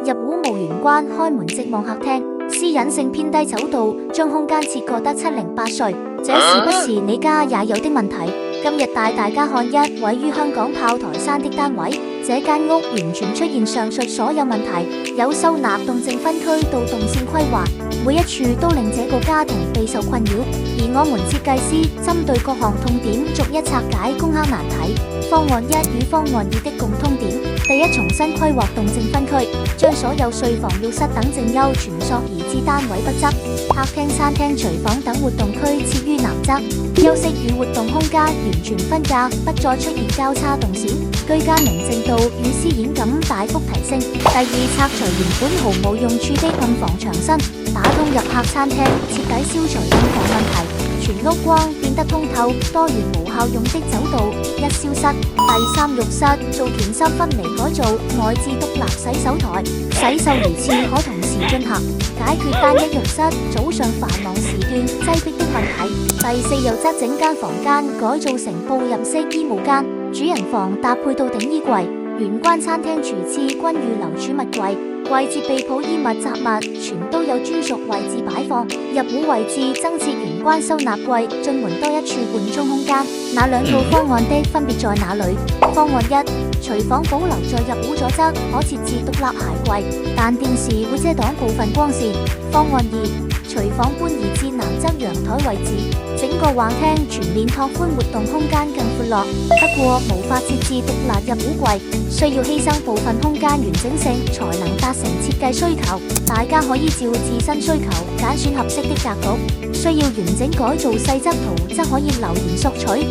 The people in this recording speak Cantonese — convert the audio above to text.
入戶無玄關，開門即望客廳，私隱性偏低走道，將空間切割得708碎，這是不是你家也有的問題？今日帶大家看一位於香港炮台山的單位，這間屋完全出現上述所有問題，有收納動靜分區到動線規劃，每一處都令這個家庭備受困擾。而我們設計師針對各項痛點，逐一拆解攻克難題。方案一與方案二的共通點：第一，重新規劃動靜分區，將所有睡房、浴室等靜幽全索移至單位北側，客廳、餐廳、廚房等活動區設於南側，休息與活動空間完全分隔，不再出現交叉動線，居家寧靜度與私隱感大幅提升。第二，拆除原本毫無用處的暗房牆身，打通入客餐廳，徹底消除暗房問題，全屋光變得通透，多元無效用的走道一消失。第三，浴室做乾濕分離改造，外置獨立洗手台，洗手如廁可同時進行，解決單一浴室早上繁忙時段擠迫的問題。第四，又則整間房間改造成步入式衣帽間，主人房搭配到頂衣櫃，玄關、餐廳、廚廁均預留儲物櫃。櫃設備鋪衣物雜物全都有專屬位置擺放，入戶位置增設玄關收納櫃，進門多一處緩衝空間。那兩套方案的分別在哪裏？方案一，廚房保留在入戶左側，可設置獨立鞋櫃，但電視會遮擋部分光線。方案二，廚房搬移至南側陽台位置，整個橫廳全面拓寬活動空間更闊落，不過無法設置獨立入戶櫃，需要犧牲部分空間完整性才能達成設計需求。大家可依照自身需求揀選合適的格局，需要完整改造細則圖則可以留言索取。